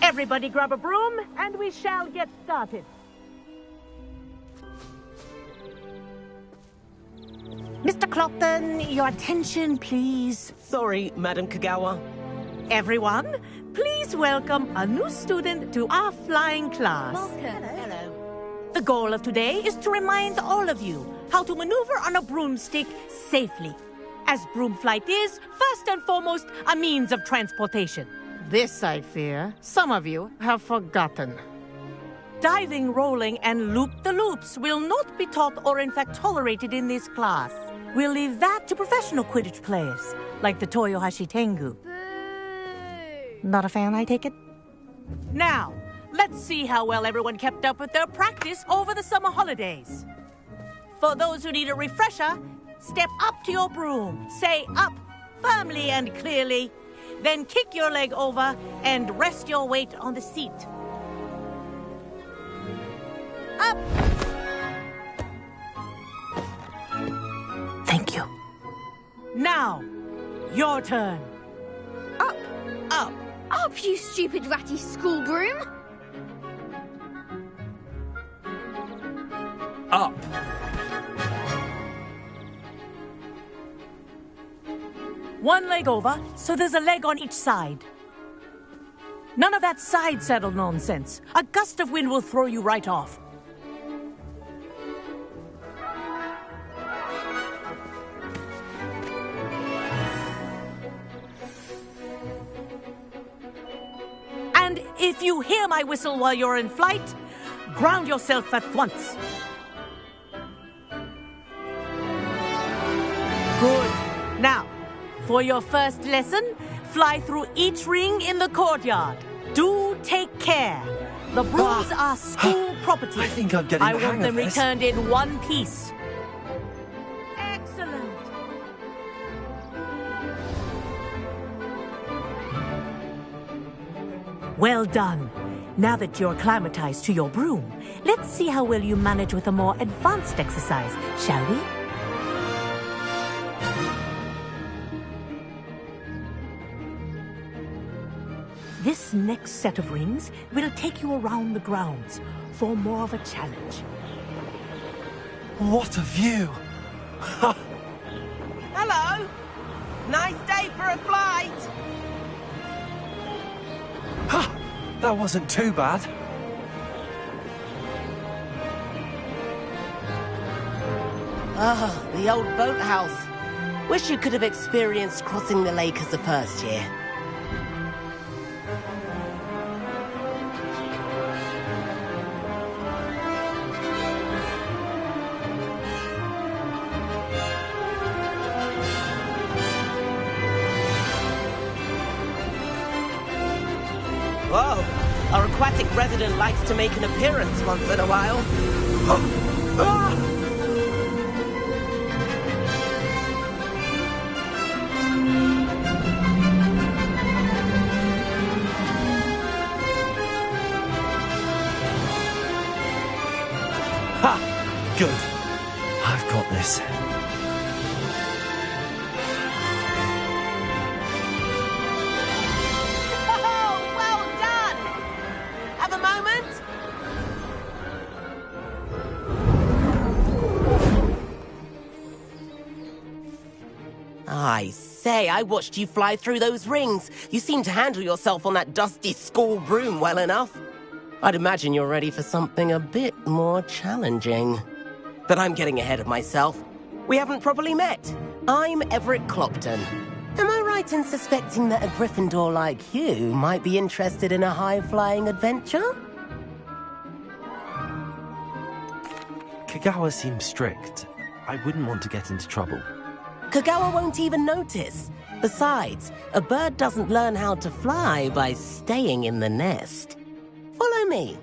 Everybody grab a broom, and we shall get started. Mr. Clopton, your attention, please. Sorry, Madam Kagawa. Everyone, please welcome a new student to our flying class. Welcome. Hello. The goal of today is to remind all of you how to maneuver on a broomstick safely, as broom flight is, first and foremost, a means of transportation. This, I fear, some of you have forgotten. Diving, rolling, and loop-the-loops will not be taught or in fact tolerated in this class. We'll leave that to professional Quidditch players, like the Toyohashi Tengu. Boo! Not a fan, I take it? Now, let's see how well everyone kept up with their practice over the summer holidays. For those who need a refresher, step up to your broom, say up firmly and clearly, then kick your leg over and rest your weight on the seat. Up! Thank you. Now, your turn. Up! Up! Up, you stupid ratty school broom! Up. One leg over, so there's a leg on each side. None of that side saddle nonsense. A gust of wind will throw you right off. And if you hear my whistle while you're in flight, ground yourself at once. Good. Now, for your first lesson, fly through each ring in the courtyard. Do take care. The brooms are school property. I think I'm getting the hang want them of this. returned in one piece. Excellent. Well done. Now that you're acclimatized to your broom, let's see how well you manage with a more advanced exercise, shall we? This next set of rings will take you around the grounds for more of a challenge. What a view! Hello. Nice day for a flight. Ha! That wasn't too bad. Ah, the old boathouse. Wish you could have experienced crossing the lake as a first year. Whoa, our aquatic resident likes to make an appearance once in a while. Ha! Good. I've got this. Oh, well done! Have a moment? I say, I watched you fly through those rings. You seem to handle yourself on that dusty school broom well enough. I'd imagine you're ready for something a bit more challenging. But I'm getting ahead of myself. We haven't properly met. I'm Everett Clopton. Am I right in suspecting that a Gryffindor like you might be interested in a high-flying adventure? Kagawa seems strict. I wouldn't want to get into trouble. Kagawa won't even notice. Besides, a bird doesn't learn how to fly by staying in the nest. Follow me.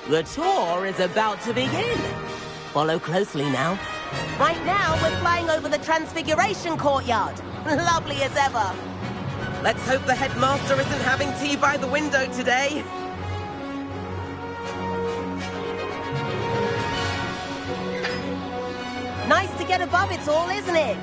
The tour is about to begin. Follow closely now. Right now, we're flying over the Transfiguration Courtyard. Lovely as ever. Let's hope the headmaster isn't having tea by the window today. Nice to get above it all, isn't it?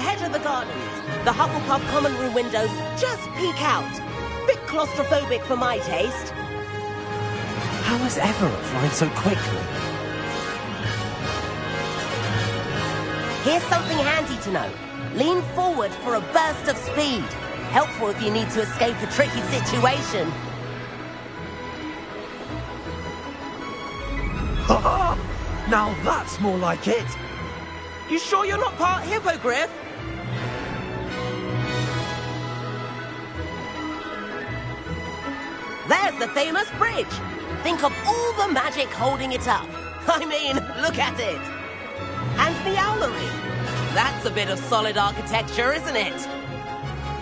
ahead of the gardens. The Hufflepuff common room windows just peek out. Bit claustrophobic for my taste. How is Everett flying so quickly? Here's something handy to know. Lean forward for a burst of speed. Helpful if you need to escape a tricky situation. Ha! Now that's more like it. You sure you're not part hippogriff? There's the famous bridge. Think of all the magic holding it up. I mean, look at it. And the owlery. That's a bit of solid architecture, isn't it?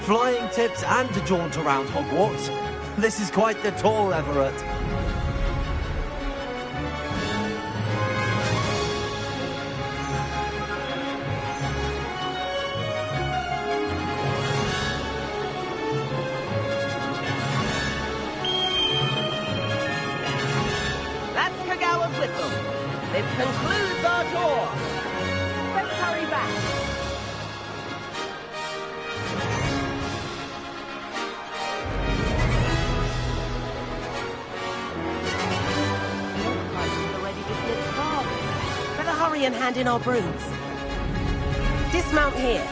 Flying tips and a jaunt around Hogwarts. This is quite the tour, Everett. That's Kagawa's whistle. This concludes our tour. Let's hurry back. Better hurry and hand in our brooms. Dismount here.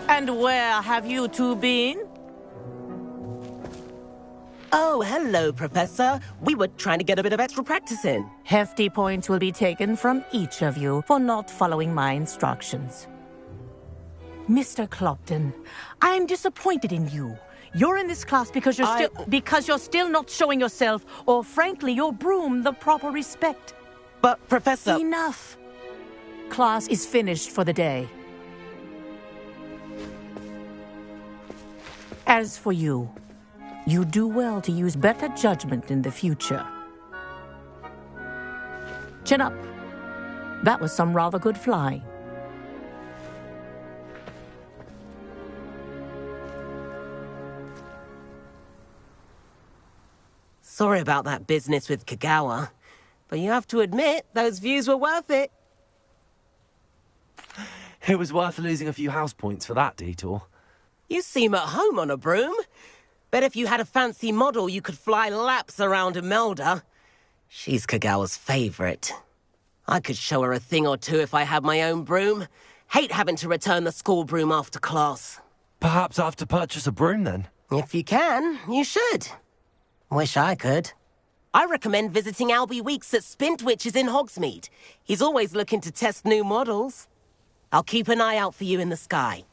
And where have you two been? Oh, hello, Professor. We were trying to get a bit of extra practice in. Hefty points will be taken from each of you for not following my instructions. Mr. Clopton, I'm disappointed in you. You're in this class because you're still not showing yourself, or frankly, your broom, the proper respect. But, Professor... Enough. Class is finished for the day. As for you, you do well to use better judgment in the future. Chin up. That was some rather good flying. Sorry about that business with Kagawa, but you have to admit, those views were worth it. It was worth losing a few house points for that detour. You seem at home on a broom. Bet if you had a fancy model, you could fly laps around Imelda. She's Kagawa's favorite. I could show her a thing or two if I had my own broom. Hate having to return the school broom after class. Perhaps I have to purchase a broom then. If you can, you should. Wish I could. I recommend visiting Albie Weeks at Spintwitches in Hogsmeade. He's always looking to test new models. I'll keep an eye out for you in the sky.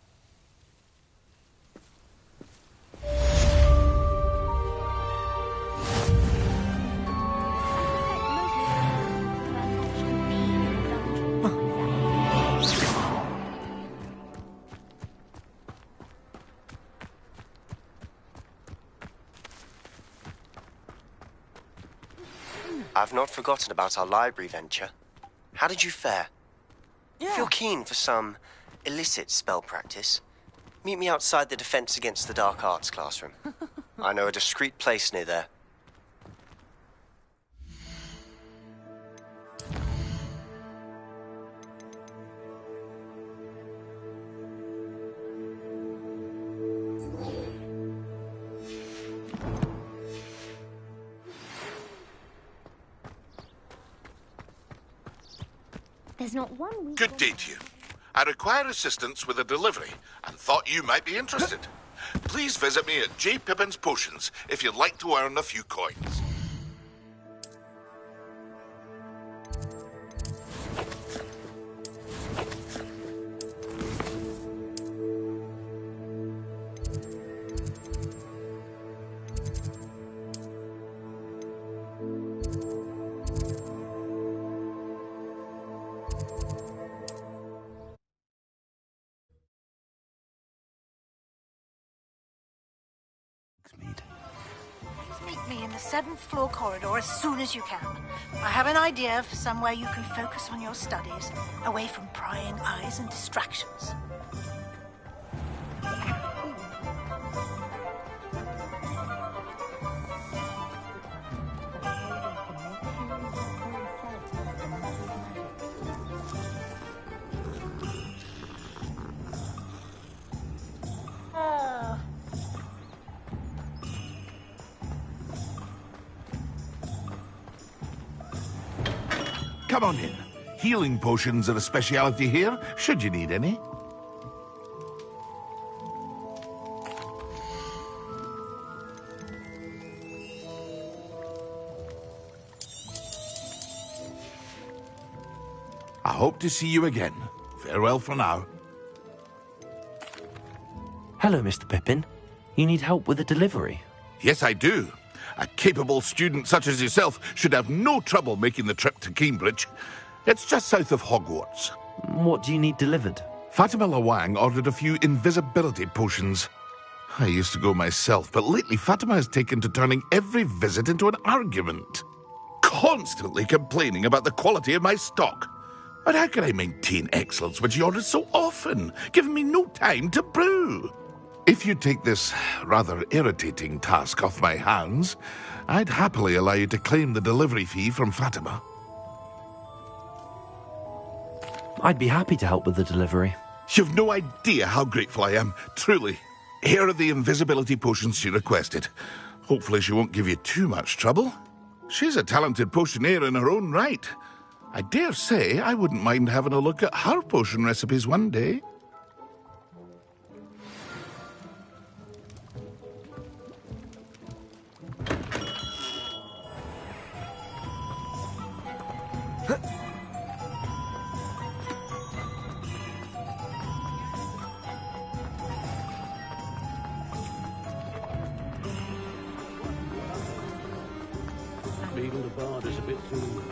I've not forgotten about our library venture. How did you fare? If you're keen for some illicit spell practice, meet me outside the Defense Against the Dark Arts classroom. I know a discreet place near there. There's not one week. Good day to you. I require assistance with a delivery and thought you might be interested. Please visit me at J. Pippin's Potions if you'd like to earn a few coins. Meet me in the 7th floor corridor as soon as you can. I have an idea for somewhere you can focus on your studies, away from prying eyes and distractions. Come on in. Healing potions are a speciality here, should you need any. I hope to see you again. Farewell for now. Hello, Mr. Pippin. You need help with a delivery? Yes, I do. A capable student such as yourself should have no trouble making the trip to Cambridge. It's just south of Hogwarts. What do you need delivered? Fatima Lawang ordered a few invisibility potions. I used to go myself, but lately Fatima has taken to turning every visit into an argument. Constantly complaining about the quality of my stock. But how can I maintain excellence when she orders so often, giving me no time to brew? If you take this rather irritating task off my hands, I'd happily allow you to claim the delivery fee from Fatima. I'd be happy to help with the delivery. You've no idea how grateful I am, truly. Here are the invisibility potions she requested. Hopefully she won't give you too much trouble. She's a talented potioneer in her own right. I dare say I wouldn't mind having a look at her potion recipes one day. Beetle the Bard is a bit too...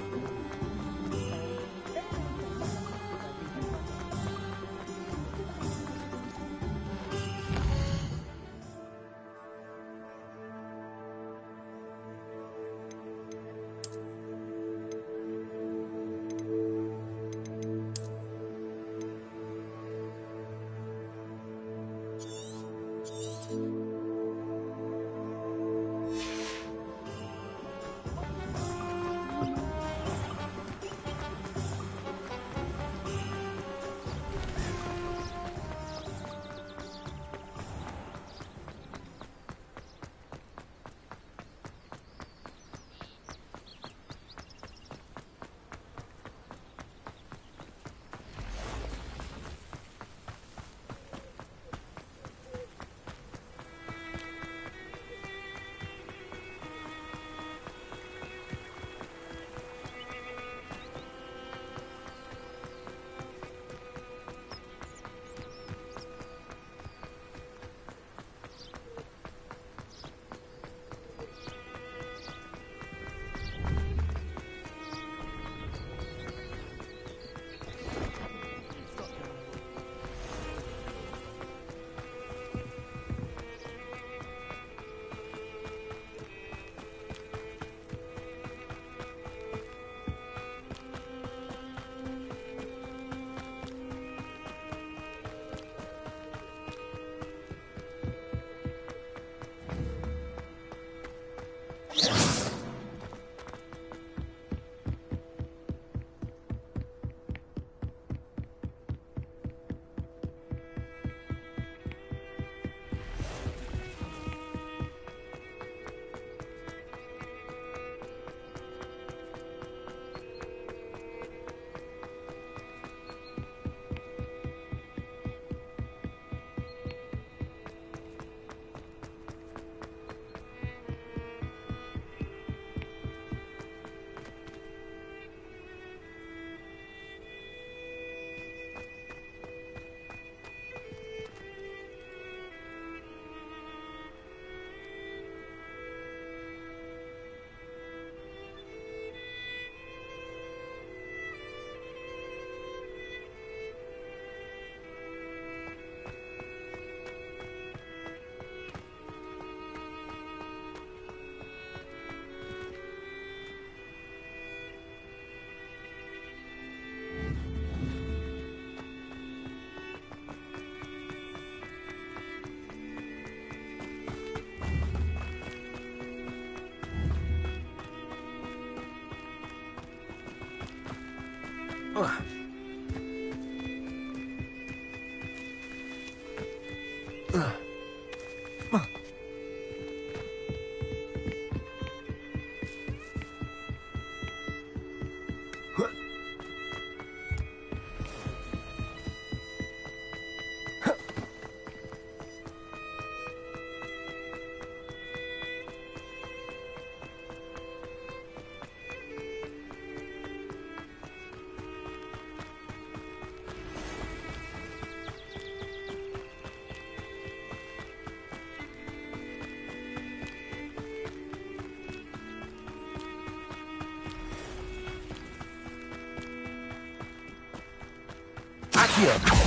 Accio.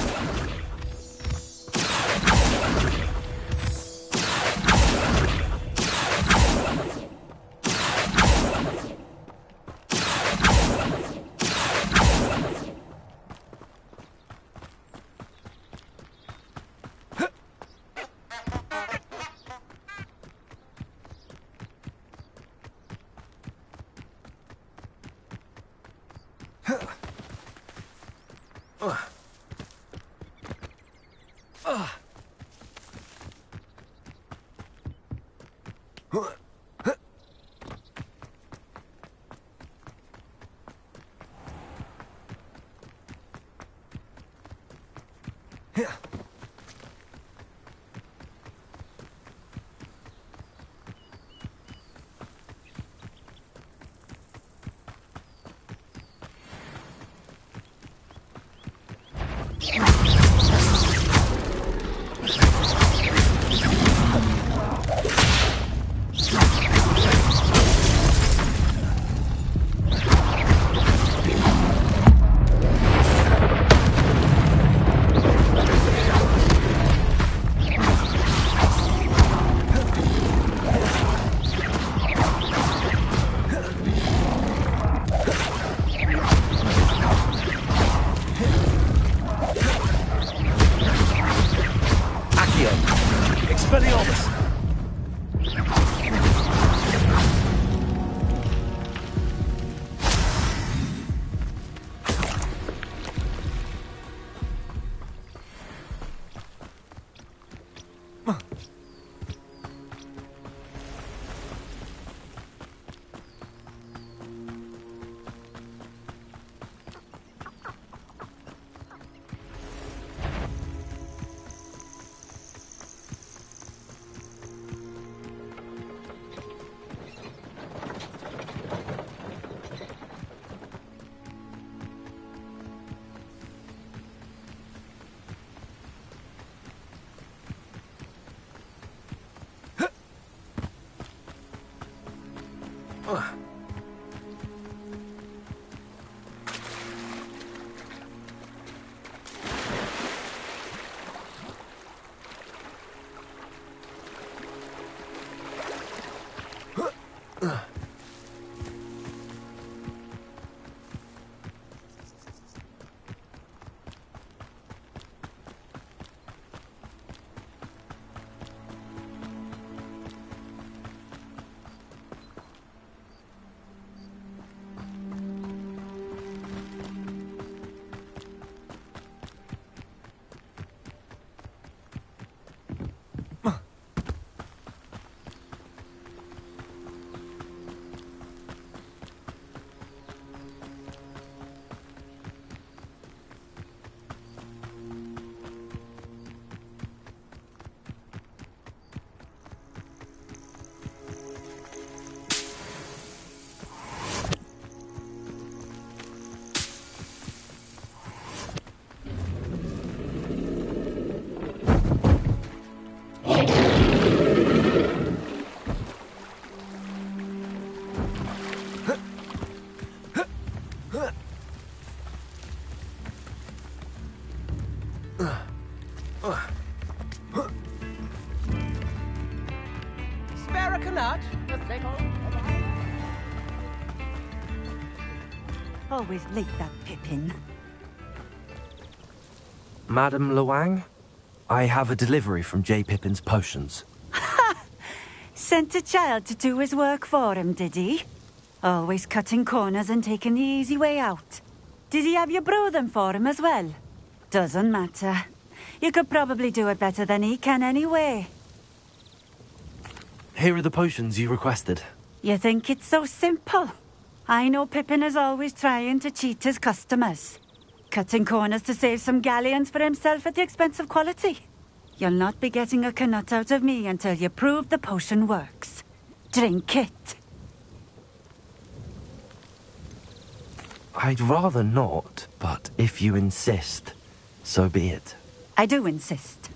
Expelliarmus! Spare a canut? Always late, that Pippin. Madam Luang, I have a delivery from J. Pippin's Potions. Sent a child to do his work for him, did he? Always cutting corners and taking the easy way out. Did he have you brew them for him as well? Doesn't matter. You could probably do it better than he can anyway. Here are the potions you requested. You think it's so simple? I know Pippin is always trying to cheat his customers. Cutting corners to save some galleons for himself at the expense of quality. You'll not be getting a canut out of me until you prove the potion works. Drink it. I'd rather not, but if you insist, so be it. I do insist.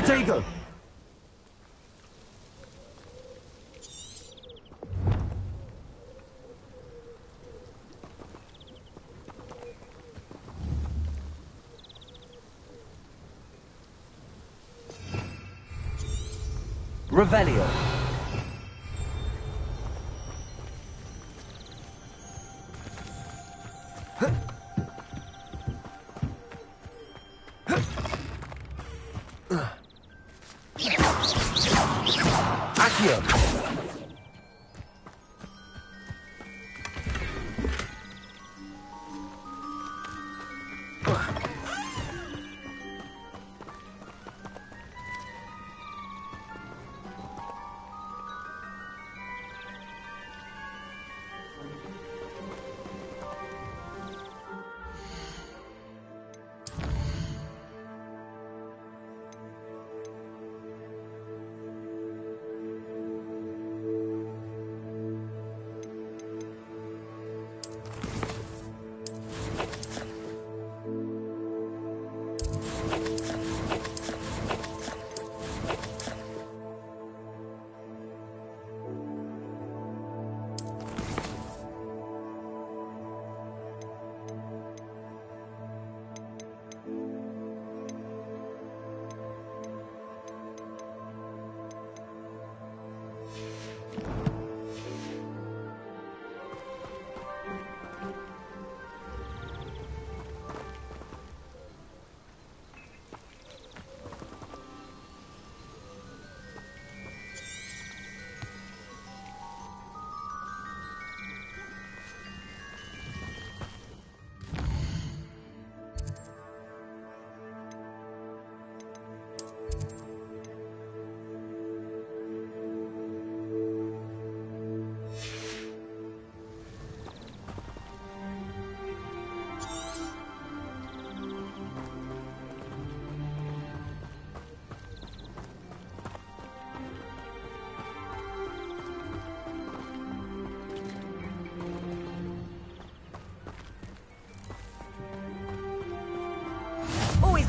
Protego! Revelio. Accio.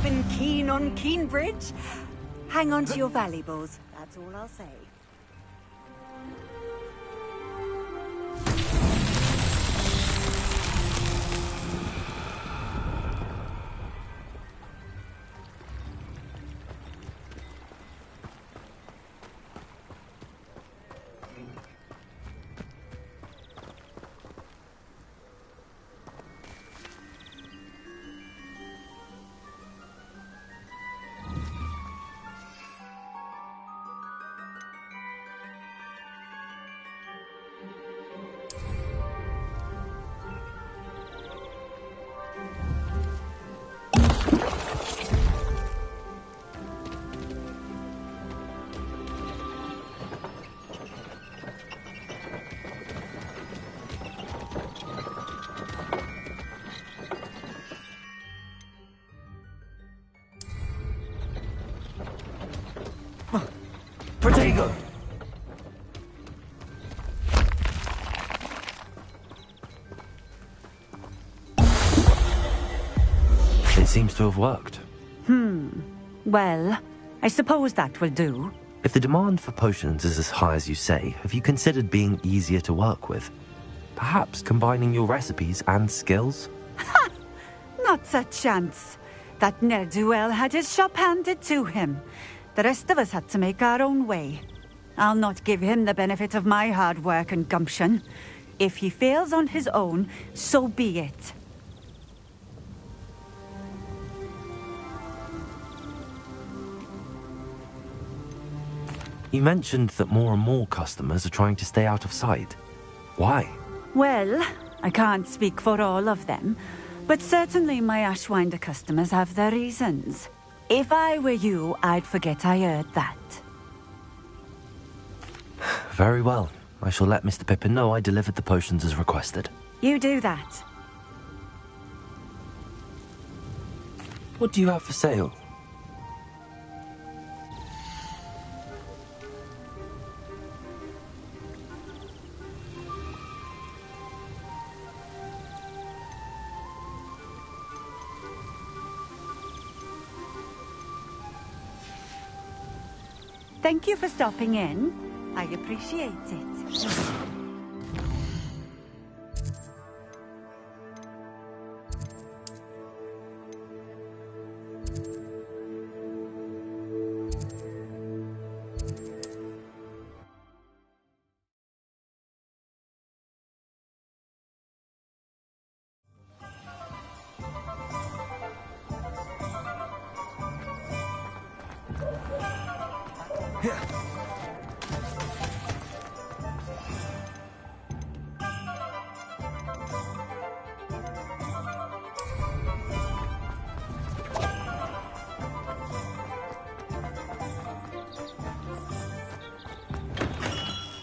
Been keen on Keenbridge. Hang on to your valuables, that's all I'll say. Protego! It seems to have worked. Well, I suppose that will do. If the demand for potions is as high as you say, have you considered being easier to work with? Perhaps combining your recipes and skills? Not a chance. That ne'er-do-well had his shop handed to him. The rest of us had to make our own way. I'll not give him the benefit of my hard work and gumption. If he fails on his own, so be it. You mentioned that more and more customers are trying to stay out of sight. Why? Well, I can't speak for all of them, but certainly my Ashwinder customers have their reasons. If I were you, I'd forget I heard that. Very well. I shall let Mr. Pippin know I delivered the potions as requested. You do that. What do you have for sale? Thank you for stopping in. I appreciate it.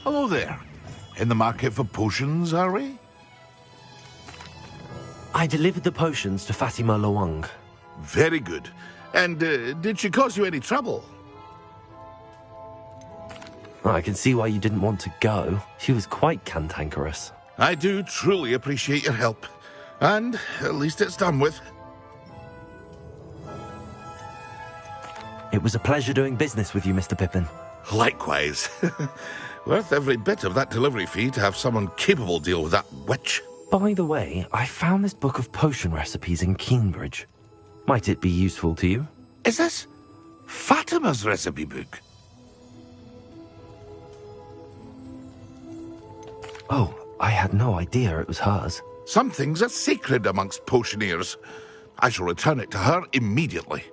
Hello there. In the market for potions, are we? I delivered the potions to Fatima Lawang. Very good. And did she cause you any trouble? I can see why you didn't want to go. She was quite cantankerous. I do truly appreciate your help. And at least it's done with. It was a pleasure doing business with you, Mr. Pippin. Likewise. Worth every bit of that delivery fee to have someone capable deal with that witch. By the way, I found this book of potion recipes in Keenbridge. Might it be useful to you? Is this Fatima's recipe book? Oh, I had no idea it was hers. Some things are sacred amongst potioneers. I shall return it to her immediately.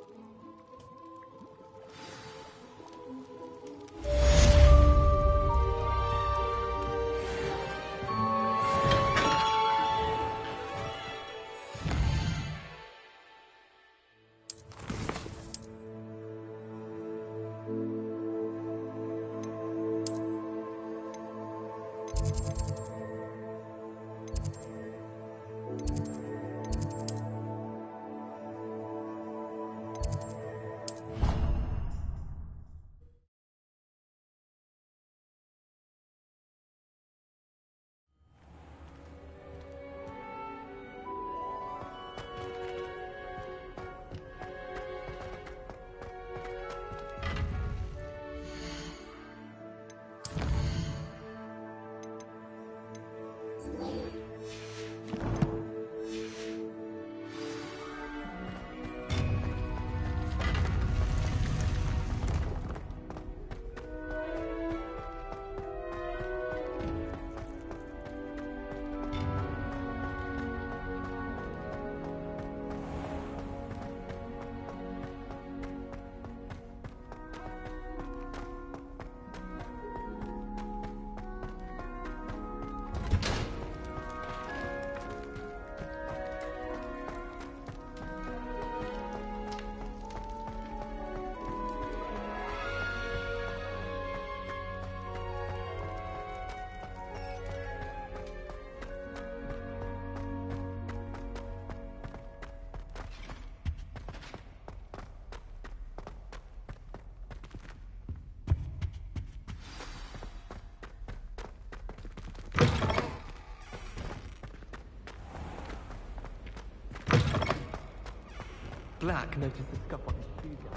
Black noticed the scuff on his studio.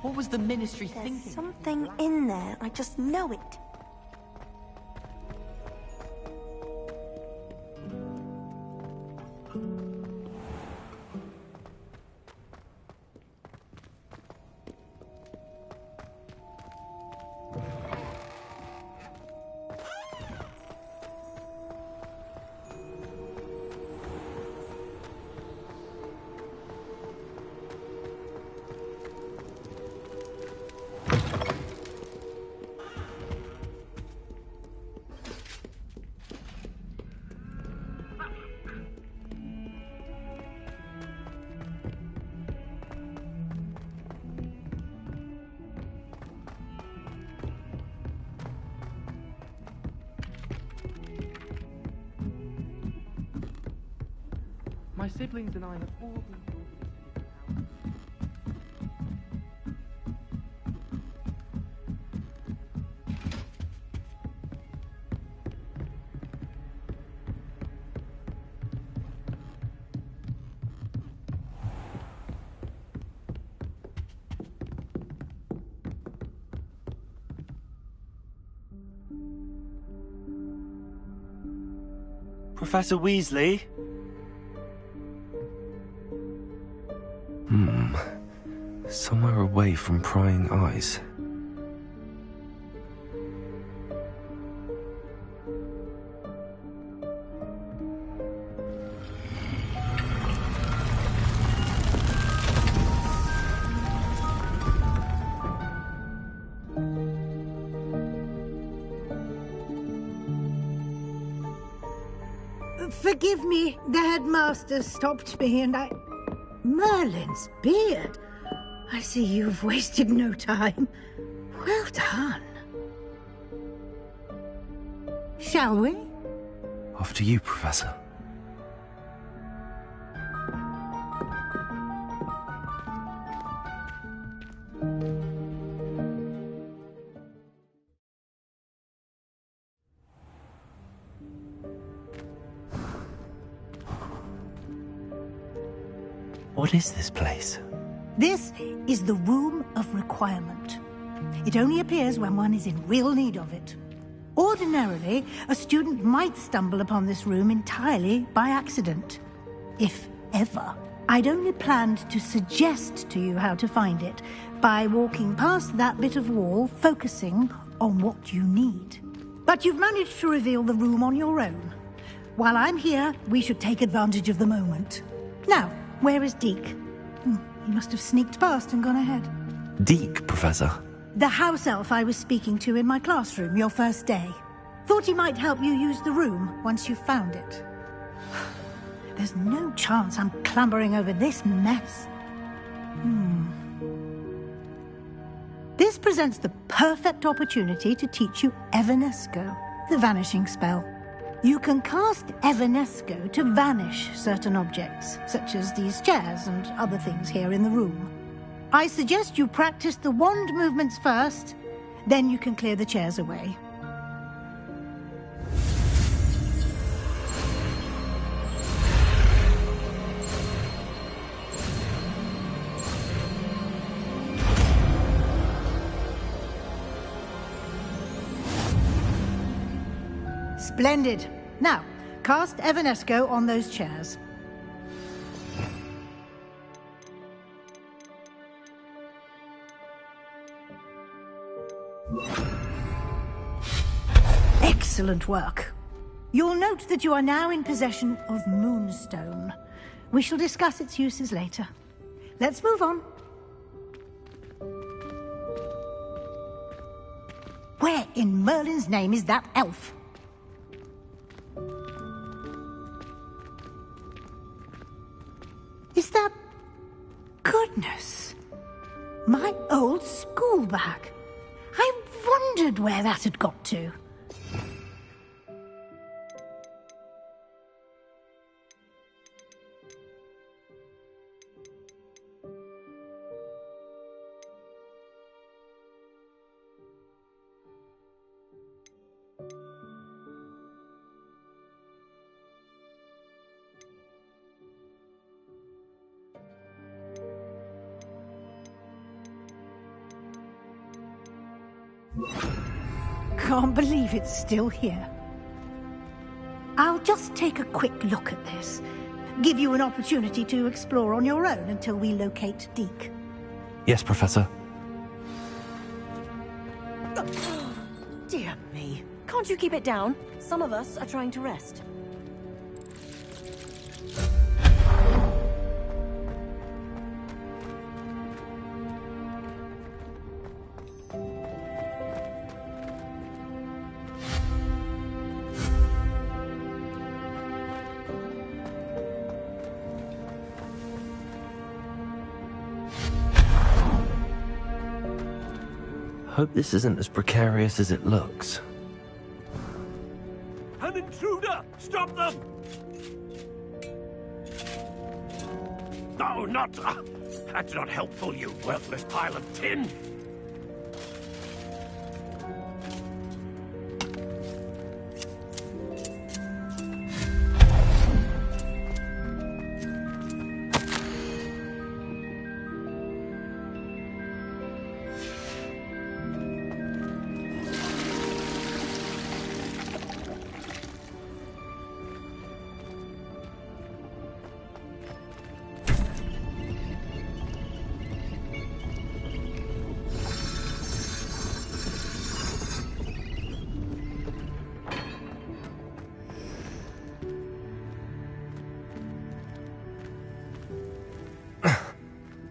What was the Ministry thinking? There's something in there. I just know it. My siblings and I have all been told. Professor Weasley? Somewhere away from prying eyes. Forgive me, the headmaster stopped me and I... Merlin's beard! I see you've wasted no time. Well done. Shall we? Off to you, Professor. What is this place? This is the Room of Requirement. It only appears when one is in real need of it. Ordinarily, a student might stumble upon this room entirely by accident. If ever. I'd only planned to suggest to you how to find it by walking past that bit of wall, focusing on what you need. But you've managed to reveal the room on your own. While I'm here, we should take advantage of the moment. Now, where is Deke? He must have sneaked past and gone ahead. Deke, Professor. The house elf I was speaking to in my classroom your first day. Thought he might help you use the room once you've found it. There's no chance I'm clambering over this mess. This presents the perfect opportunity to teach you Evanesco, the vanishing spell. You can cast Evanesco to vanish certain objects, such as these chairs and other things here in the room. I suggest you practice the wand movements first, then you can clear the chairs away. Splendid. Now, cast Evanesco on those chairs. Excellent work. You'll note that you are now in possession of Moonstone. We shall discuss its uses later. Let's move on. Where in Merlin's name is that elf? Is that... Goodness! My old school bag. I wondered where that had got to. Can't believe it's still here. I'll just take a quick look at this. Give you an opportunity to explore on your own until we locate Deke. Yes, Professor. Dear me. Can't you keep it down? Some of us are trying to rest. Hope this isn't as precarious as it looks. An intruder! Stop them! No, not... that's not helpful, you worthless pile of tin.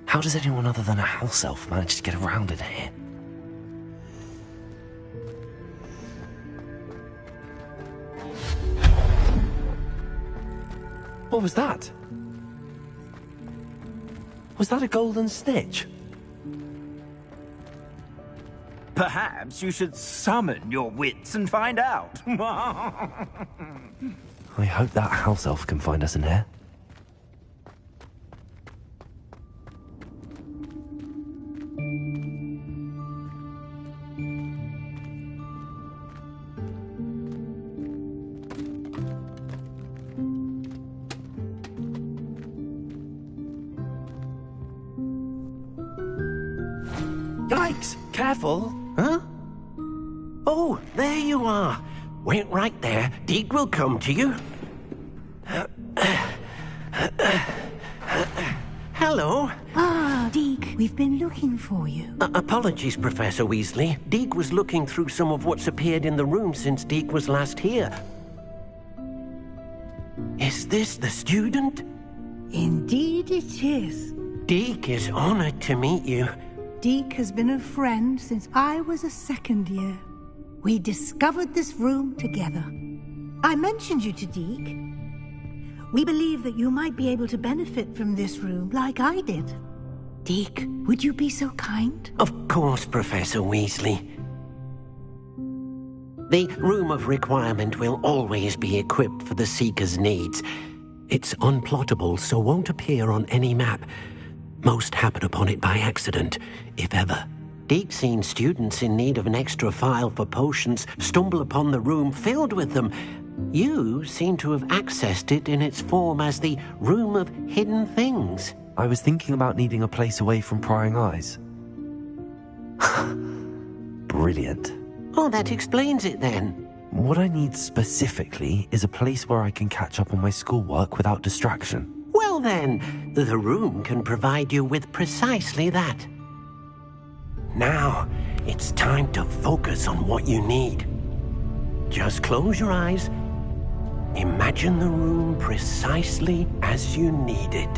How does anyone other than a house elf manage to get around in here? What was that? Was that a golden snitch? Perhaps you should summon your wits and find out. I hope that house elf can find us in here. Yikes! Careful! Huh? Oh, there you are. Wait right there. Deek will come to you. Hello. Ah, Deek, we've been looking for you. Apologies, Professor Weasley. Deek was looking through some of what's appeared in the room since Deek was last here. Is this the student? Indeed it is. Deek is honored to meet you. Deek has been a friend since I was a second year. We discovered this room together. I mentioned you to Deek. We believe that you might be able to benefit from this room like I did. Deek, would you be so kind? Of course, Professor Weasley. The Room of Requirement will always be equipped for the Seeker's needs. It's unplottable, so won't appear on any map. Most happen upon it by accident, if ever. Deek's seen students in need of an extra file for potions stumble upon the room filled with them. You seem to have accessed it in its form as the Room of Hidden Things. I was thinking about needing a place away from prying eyes. Brilliant. Oh, that explains it then. What I need specifically is a place where I can catch up on my schoolwork without distraction. Well then, the room can provide you with precisely that. Now, it's time to focus on what you need. Just close your eyes. Imagine the room precisely as you need it.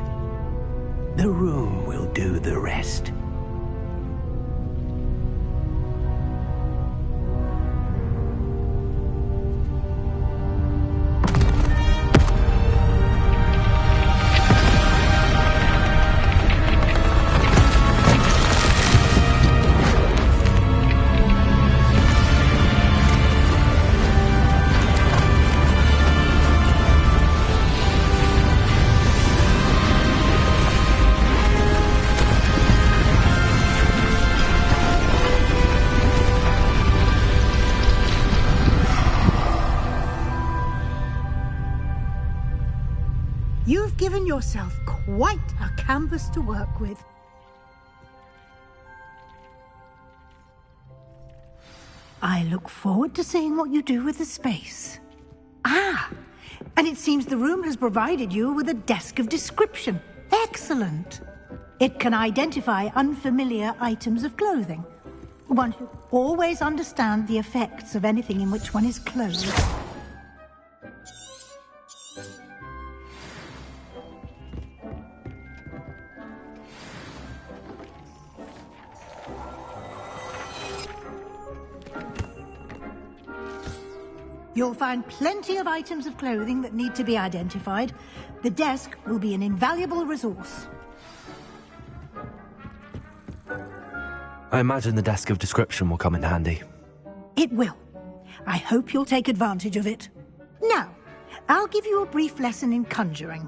The room will do the rest. You've given yourself quite a canvas to work with. I look forward to seeing what you do with the space. Ah, and it seems the room has provided you with a desk of description. Excellent. It can identify unfamiliar items of clothing. One should always understand the effects of anything in which one is clothed. You'll find plenty of items of clothing that need to be identified. The desk will be an invaluable resource. I imagine the desk of description will come in handy. It will. I hope you'll take advantage of it. Now, I'll give you a brief lesson in conjuring.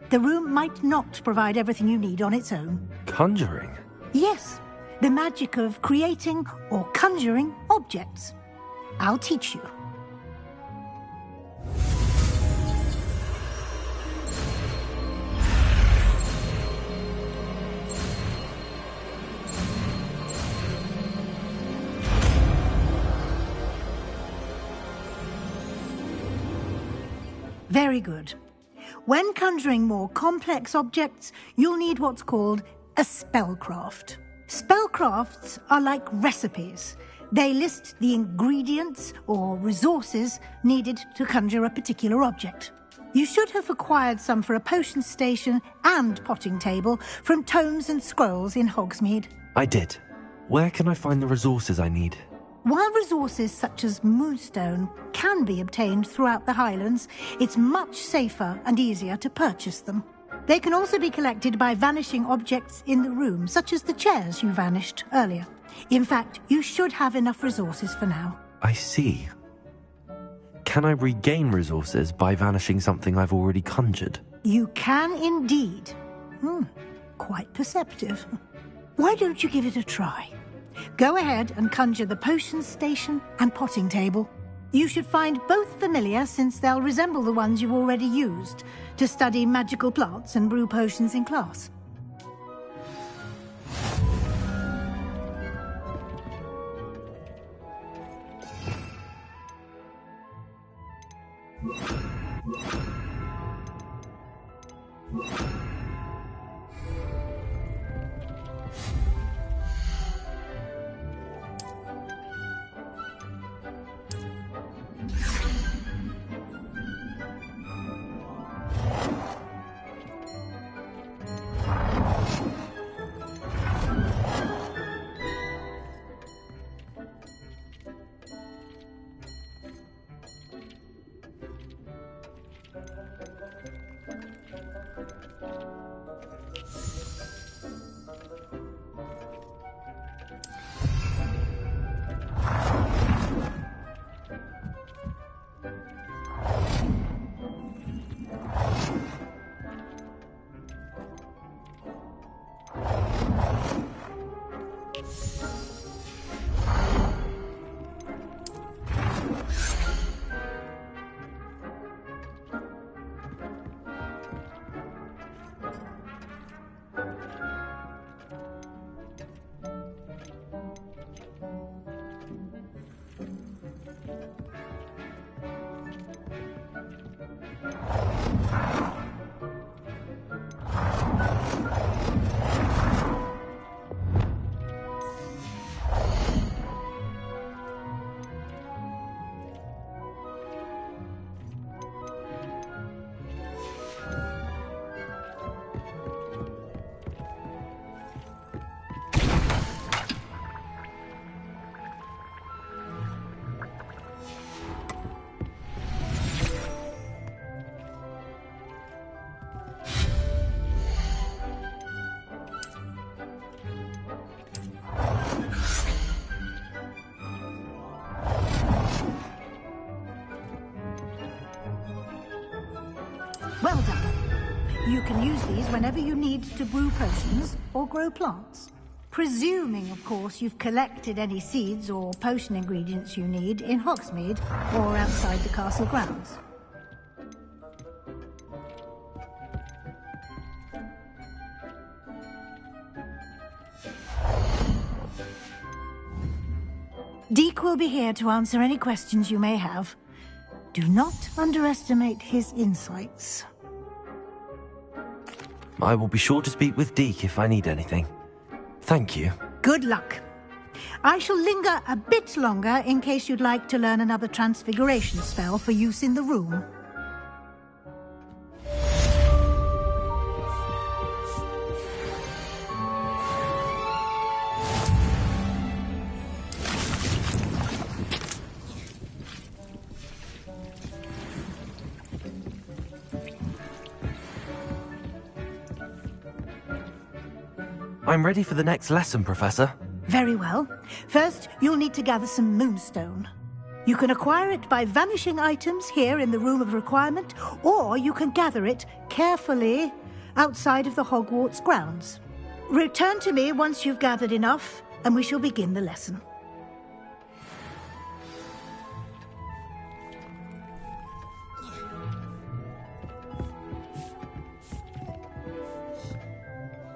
The room might not provide everything you need on its own. Conjuring? Yes, the magic of creating or conjuring objects. I'll teach you. Very good. When conjuring more complex objects, you'll need what's called a spellcraft. Spellcrafts are like recipes. They list the ingredients or resources needed to conjure a particular object. You should have acquired some for a potion station and potting table from tomes and scrolls in Hogsmeade. I did. Where can I find the resources I need? While resources such as Moonstone can be obtained throughout the Highlands, it's much safer and easier to purchase them. They can also be collected by vanishing objects in the room, such as the chairs you vanished earlier. In fact, you should have enough resources for now. I see. Can I regain resources by vanishing something I've already conjured? You can indeed. Quite perceptive. Why don't you give it a try? Go ahead and conjure the potion station and potting table. You should find both familiar, since they'll resemble the ones you've already used to study magical plants and brew potions in class. Well done. You can use these whenever you need to brew potions or grow plants. Presuming, of course, you've collected any seeds or potion ingredients you need in Hogsmeade or outside the castle grounds. Deek will be here to answer any questions you may have. Do not underestimate his insights. I will be sure to speak with Deek if I need anything. Thank you. Good luck. I shall linger a bit longer in case you'd like to learn another transfiguration spell for use in the room. I'm ready for the next lesson, Professor. Very well. First, you'll need to gather some Moonstone. You can acquire it by vanishing items here in the Room of Requirement, or you can gather it carefully outside of the Hogwarts grounds. Return to me once you've gathered enough, and we shall begin the lesson.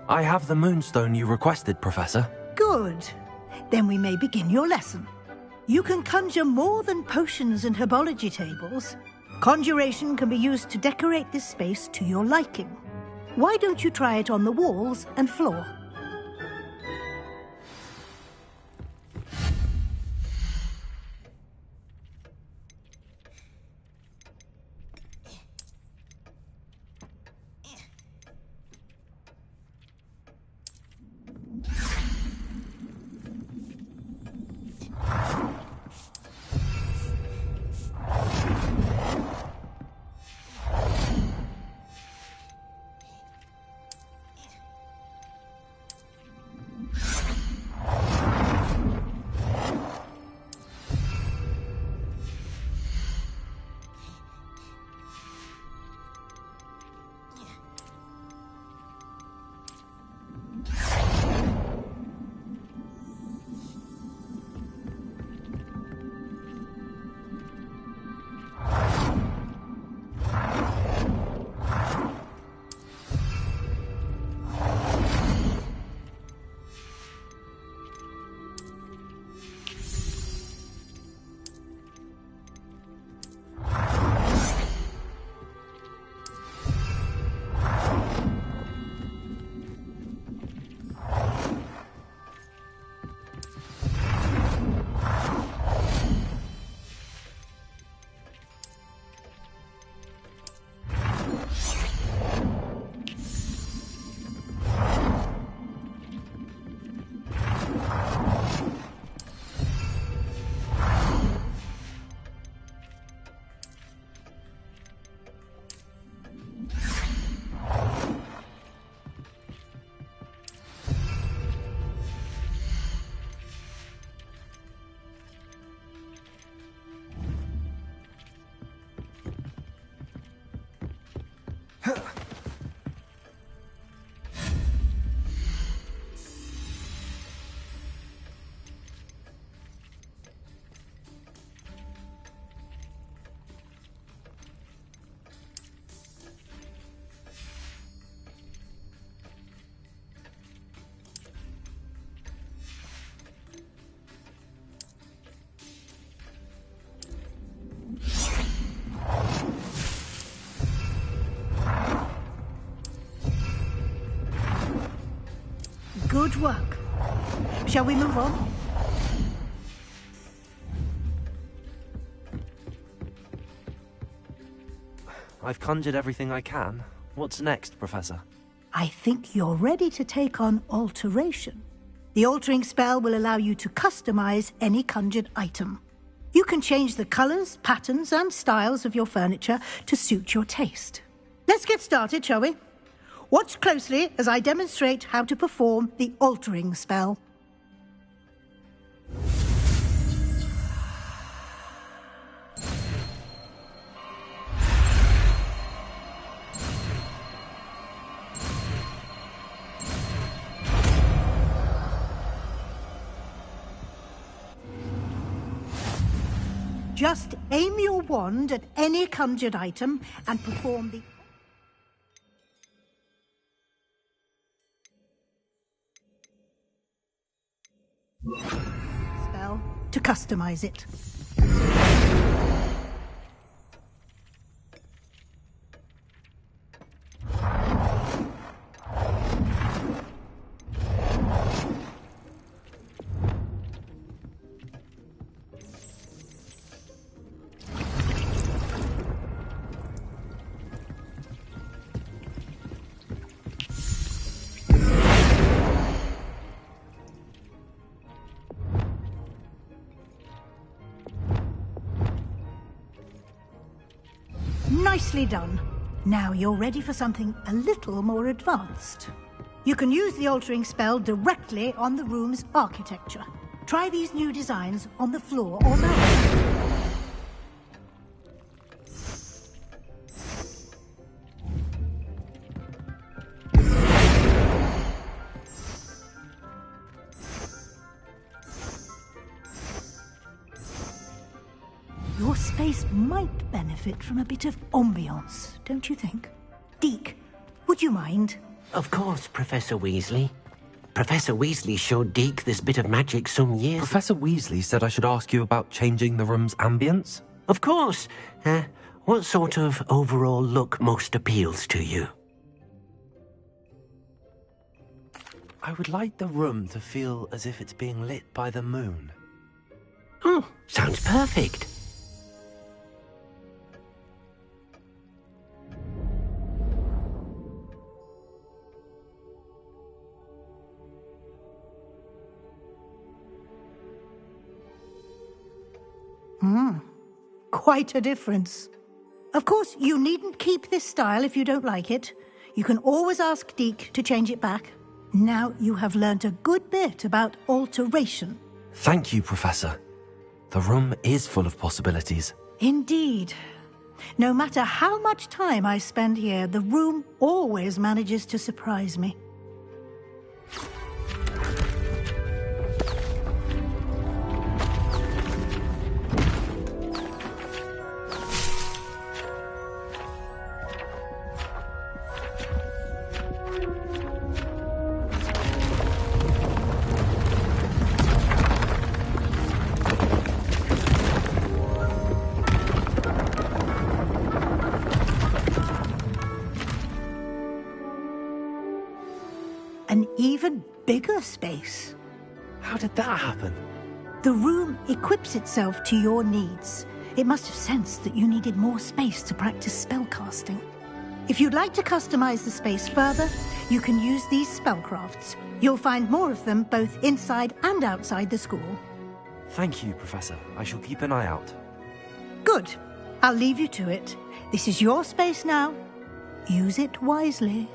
I have the moonstone you requested, Professor. Good. Then we may begin your lesson. You can conjure more than potions and herbology tables. Conjuration can be used to decorate this space to your liking. Why don't you try it on the walls and floor? Good work. Shall we move on? I've conjured everything I can. What's next, Professor? I think you're ready to take on alteration. The altering spell will allow you to customize any conjured item. You can change the colors, patterns, and styles of your furniture to suit your taste. Let's get started, shall we? Watch closely as I demonstrate how to perform the altering spell. Just aim your wand at any conjured item and perform the spell to customize it. Nicely done. Now you're ready for something a little more advanced. You can use the altering spell directly on the room's architecture. Try these new designs on the floor or mount. space might benefit from a bit of ambiance, don't you think? Deke, would you mind? Of course, Professor Weasley. Professor Weasley showed Deke this bit of magic some years... Professor Weasley said I should ask you about changing the room's ambience? Of course. What sort of overall look most appeals to you? I would like the room to feel as if it's being lit by the moon. Oh, sounds perfect. Quite a difference. Of course, you needn't keep this style if you don't like it. You can always ask Deke to change it back. Now you have learnt a good bit about alteration. Thank you, Professor. The room is full of possibilities. Indeed. No matter how much time I spend here, the room always manages to surprise me. An even bigger space. How did that happen? The room equips itself to your needs. It must have sensed that you needed more space to practice spellcasting. If you'd like to customize the space further, you can use these spellcrafts. You'll find more of them both inside and outside the school. Thank you, Professor. I shall keep an eye out. Good. I'll leave you to it. This is your space now. Use it wisely.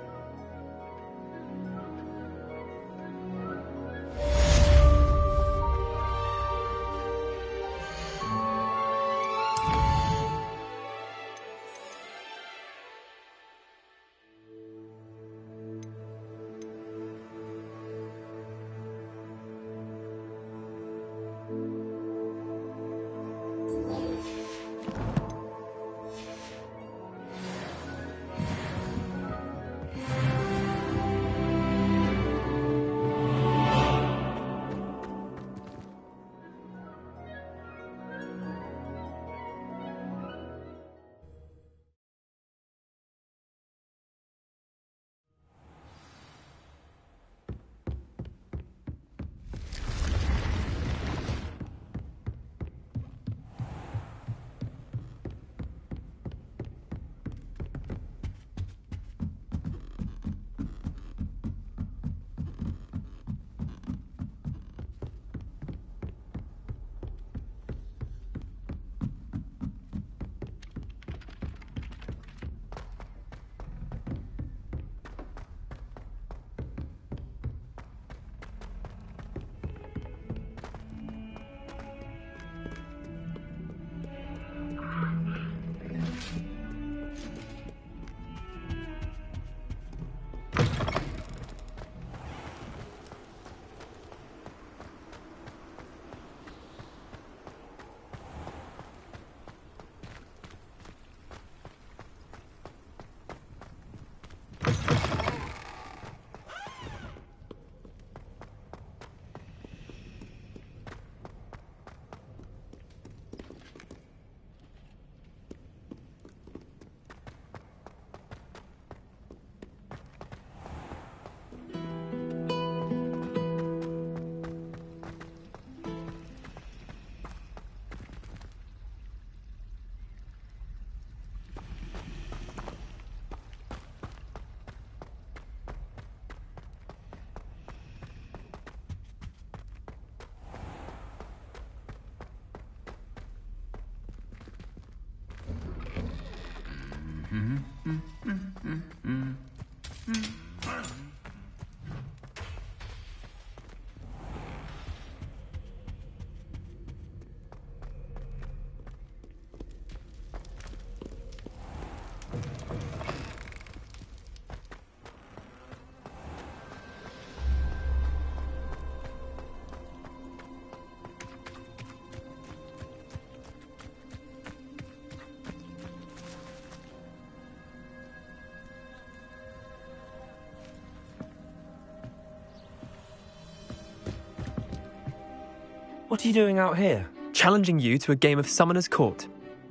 What are you doing out here? Challenging you to a game of Summoner's Court.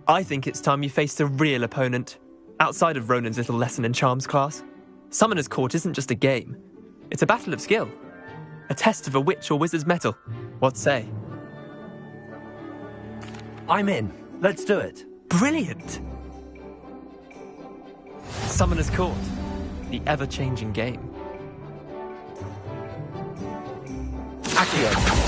I think it's time you faced a real opponent, outside of Ronan's little lesson in charms class. Summoner's Court isn't just a game. It's a battle of skill. A test of a witch or wizard's mettle. What say? I'm in. Let's do it. Brilliant! Summoner's Court. The ever-changing game. Accio.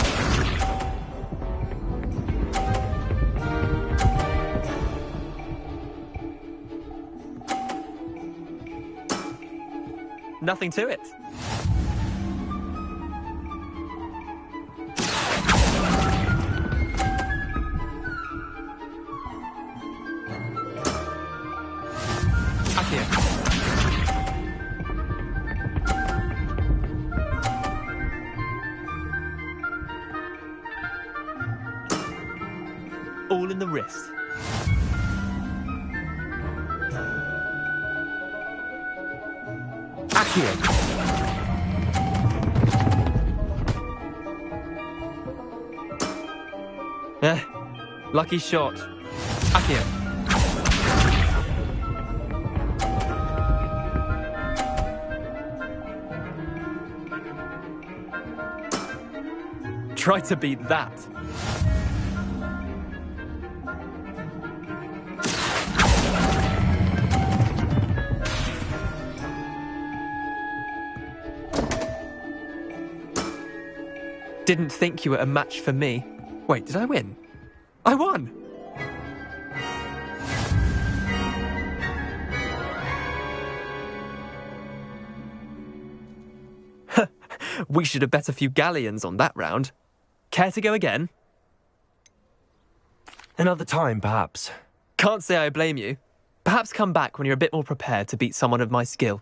Nothing to it. All in the wrist. Accio. Lucky shot. Accio. Try to beat that. Didn't think you were a match for me. Wait, did I win? I won! We should have bet a few galleons on that round. Care to go again? Another time, perhaps. Can't say I blame you. Perhaps come back when you're a bit more prepared to beat someone of my skill.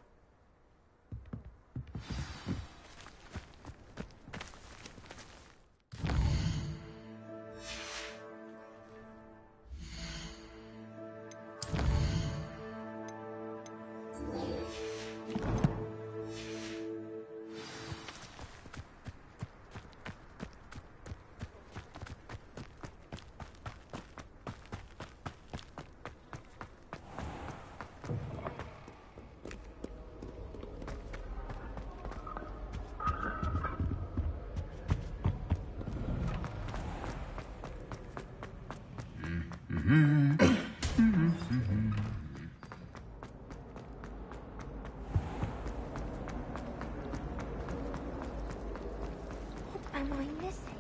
Am I missing?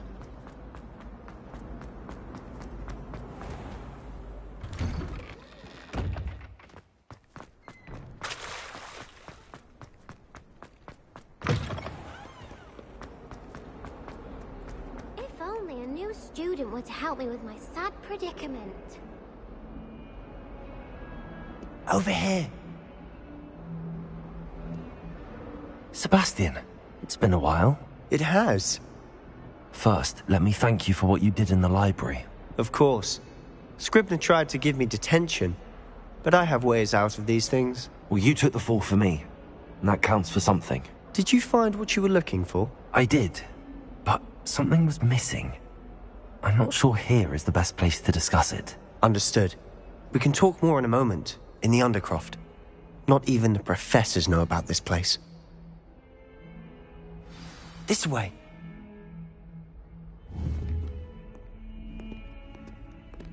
If only a new student were to help me with my sad predicament. Over here. Sebastian, it's been a while. It has. First, let me thank you for what you did in the library. Of course. Scribner tried to give me detention, but I have ways out of these things. Well, you took the fall for me, and that counts for something. Did you find what you were looking for? I did, but something was missing. I'm not sure here is the best place to discuss it. Understood. We can talk more in a moment, in the Undercroft. Not even the professors know about this place. This way.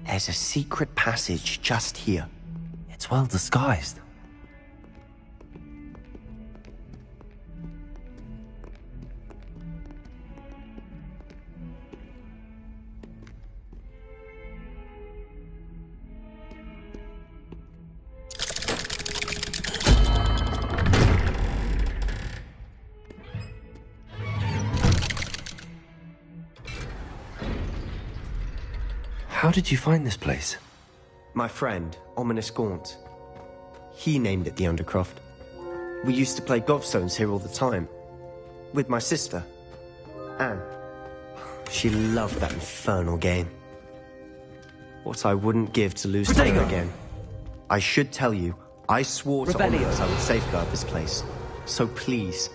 There's a secret passage just here. It's well disguised. How did you find this place? My friend, Ominous Gaunt. He named it the Undercroft. We used to play gobstones here all the time. With my sister, Anne. She loved that infernal game. What I wouldn't give to lose to her again. I should tell you, I swore to Ominous I would safeguard this place. So please,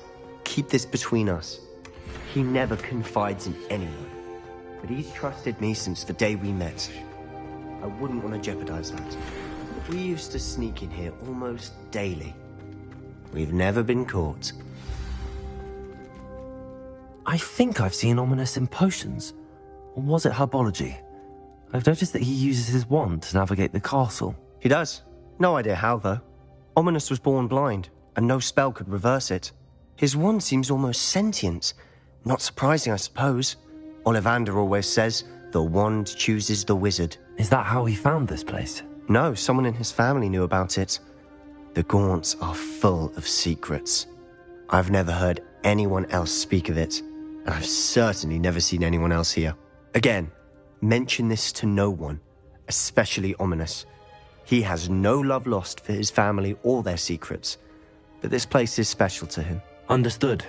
keep this between us. He never confides in anyone. but he's trusted me since the day we met. I wouldn't want to jeopardize that. We used to sneak in here almost daily. We've never been caught. I think I've seen Ominis in potions. Or was it herbology? I've noticed that he uses his wand to navigate the castle. He does. No idea how, though. Ominis was born blind, and no spell could reverse it. His wand seems almost sentient. Not surprising, I suppose. Ollivander always says, the wand chooses the wizard. Is that how he found this place? No, someone in his family knew about it. The Gaunts are full of secrets. I've never heard anyone else speak of it, and I've certainly never seen anyone else here. Again, mention this to no one, especially Ominis. He has no love lost for his family or their secrets, but this place is special to him. Understood.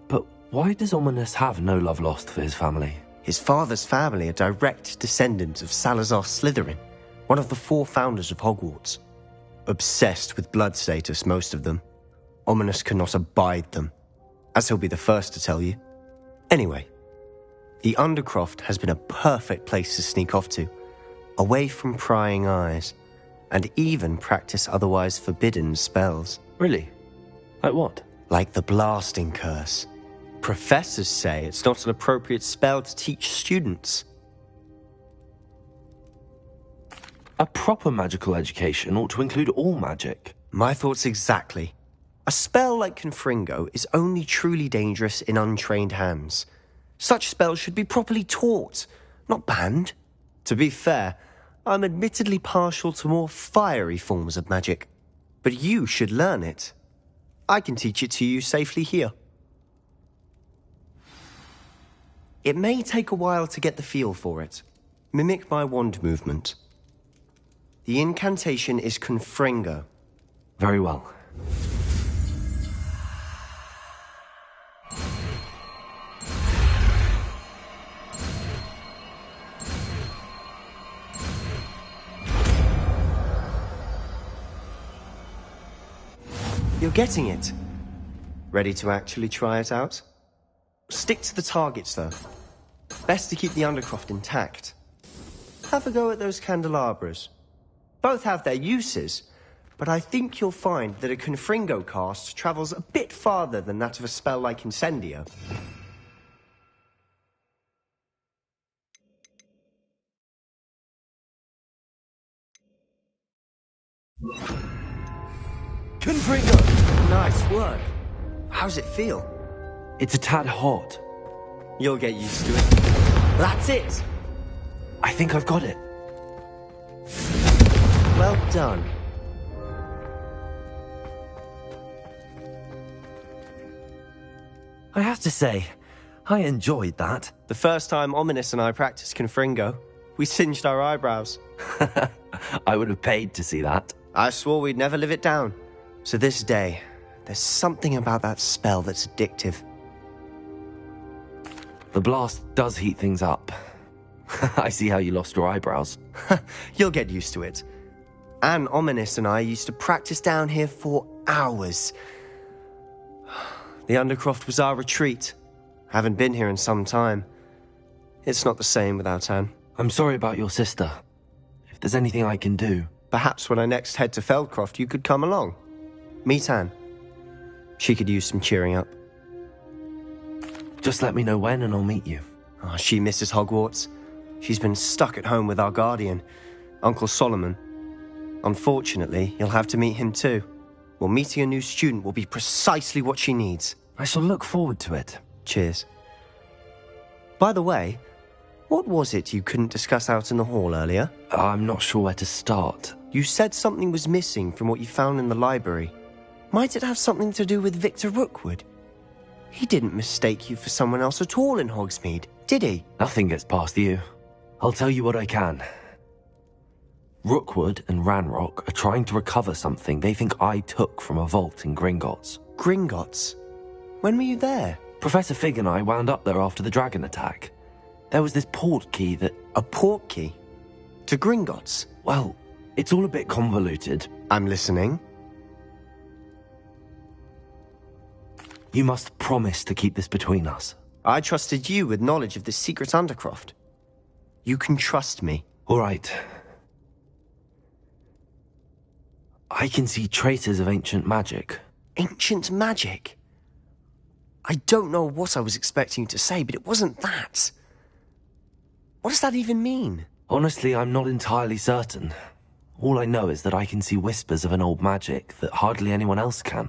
But why does Ominis have no love lost for his family? His father's family are direct descendants of Salazar Slytherin, one of the 4 founders of Hogwarts. Obsessed with blood status, most of them. Ominis cannot abide them, as he'll be the first to tell you. Anyway, the Undercroft has been a perfect place to sneak off to, away from prying eyes, and even practice otherwise forbidden spells. Really? Like what? Like the Blasting Curse. Professors say it's not an appropriate spell to teach students. A proper magical education ought to include all magic. My thoughts exactly. A spell like Confringo is only truly dangerous in untrained hands. Such spells should be properly taught, not banned. To be fair, I'm admittedly partial to more fiery forms of magic, but you should learn it. I can teach it to you safely here. It may take a while to get the feel for it. Mimic my wand movement. The incantation is Confringo. Very well. You're getting it. Ready to actually try it out? Stick to the targets, though. Best to keep the Undercroft intact. Have a go at those candelabras. Both have their uses, but I think you'll find that a Confringo cast travels a bit farther than that of a spell like Incendio. Confringo! Nice work. How's it feel? It's a tad hot. You'll get used to it. That's it! I think I've got it. Well done. I have to say, I enjoyed that. The first time Ominis and I practiced Confringo, we singed our eyebrows. I would have paid to see that. I swore we'd never live it down. So this day, there's something about that spell that's addictive. The blast does heat things up. I see how you lost your eyebrows. You'll get used to it. Anne Ominis and I used to practice down here for hours. The Undercroft was our retreat. Haven't been here in some time. It's not the same without Anne. I'm sorry about your sister. If there's anything I can do... Perhaps when I next head to Feldcroft, you could come along. Meet Anne. She could use some cheering up. Just let me know when and I'll meet you. Oh, she misses Hogwarts. She's been stuck at home with our guardian, Uncle Solomon. Unfortunately, you'll have to meet him too. Well, meeting a new student will be precisely what she needs. I shall look forward to it. Cheers. By the way, what was it you couldn't discuss out in the hall earlier? I'm not sure where to start. You said something was missing from what you found in the library. Might it have something to do with Victor Rookwood? He didn't mistake you for someone else at all in Hogsmeade, did he? Nothing gets past you. I'll tell you what I can. Rookwood and Ranrock are trying to recover something they think I took from a vault in Gringotts. Gringotts? When were you there? Professor Fig and I wound up there after the dragon attack. There was this port key that... A port key? To Gringotts? Well, it's all a bit convoluted. I'm listening. You must promise to keep this between us. I trusted you with knowledge of this secret Undercroft. You can trust me. All right. I can see traces of ancient magic. Ancient magic? I don't know what I was expecting you to say, but it wasn't that. What does that even mean? Honestly, I'm not entirely certain. All I know is that I can see whispers of an old magic that hardly anyone else can.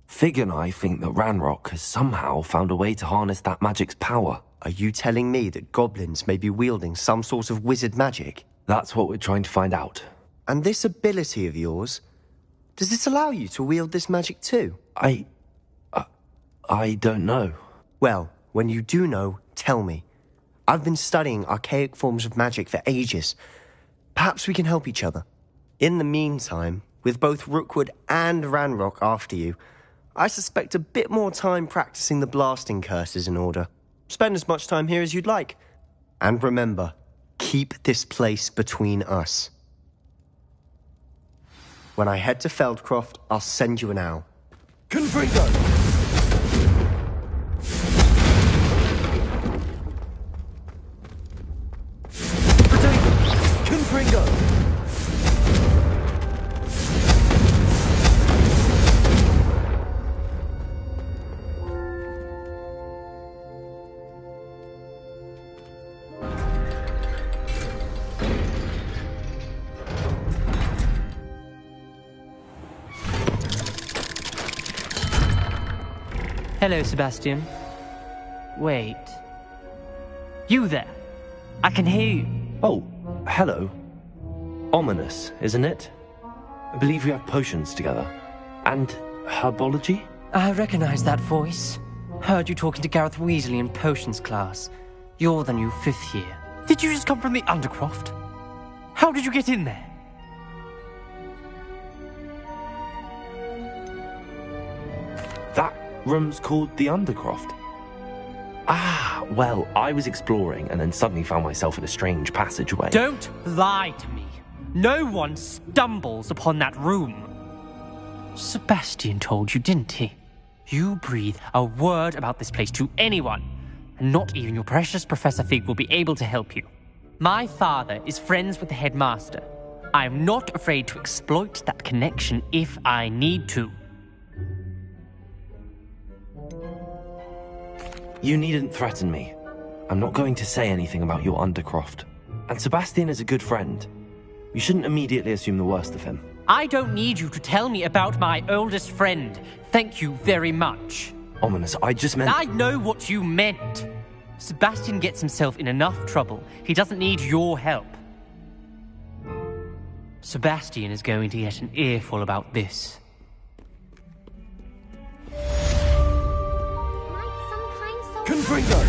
Fig and I think that Ranrock has somehow found a way to harness that magic's power. Are you telling me that goblins may be wielding some sort of wizard magic? That's what we're trying to find out. And this ability of yours, does it allow you to wield this magic too? I don't know. Well, when you do know, tell me. I've been studying archaic forms of magic for ages. Perhaps we can help each other. In the meantime, with both Rookwood and Ranrock after you, I suspect a bit more time practicing the blasting curse is in order. Spend as much time here as you'd like. And remember, keep this place between us. When I head to Feldcroft, I'll send you an owl. Confringo! Confringo! Hello, Sebastian. Wait. You there? I can hear you. Oh, hello. Ominous, isn't it? I believe we have potions together. And herbology? I recognize that voice. Heard you talking to Gareth Weasley in potions class. You're the new 5th year. Did you just come from the Undercroft? How did you get in there? That room's called the Undercroft. Ah, well, I was exploring and then suddenly found myself in a strange passageway. Don't lie to me. No one stumbles upon that room. Sebastian told you, didn't he? You breathe a word about this place to anyone, and not even your precious Professor Fig will be able to help you. My father is friends with the headmaster. I am not afraid to exploit that connection if I need to. You needn't threaten me. I'm not going to say anything about your Undercroft. And Sebastian is a good friend. You shouldn't immediately assume the worst of him. I don't need you to tell me about my oldest friend. Thank you very much. Ominous, I just meant... I know what you meant. Sebastian gets himself in enough trouble. He doesn't need your help. Sebastian is going to get an earful about this. Confringo!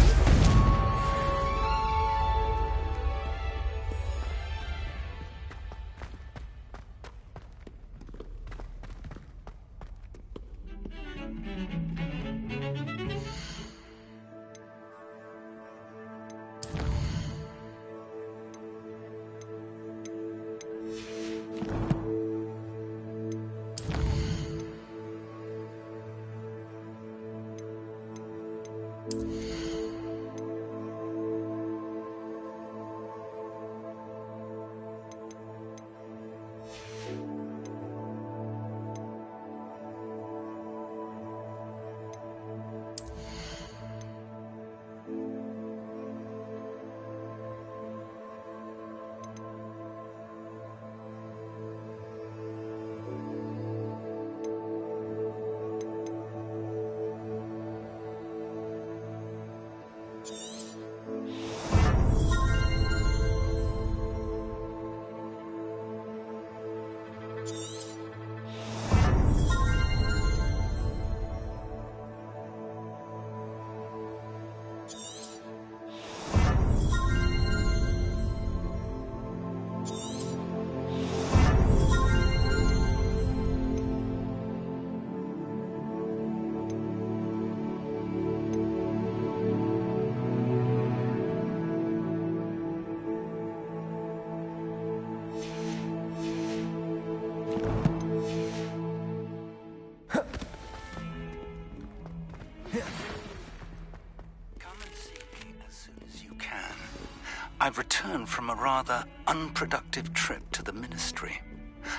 I've returned from a rather unproductive trip to the Ministry,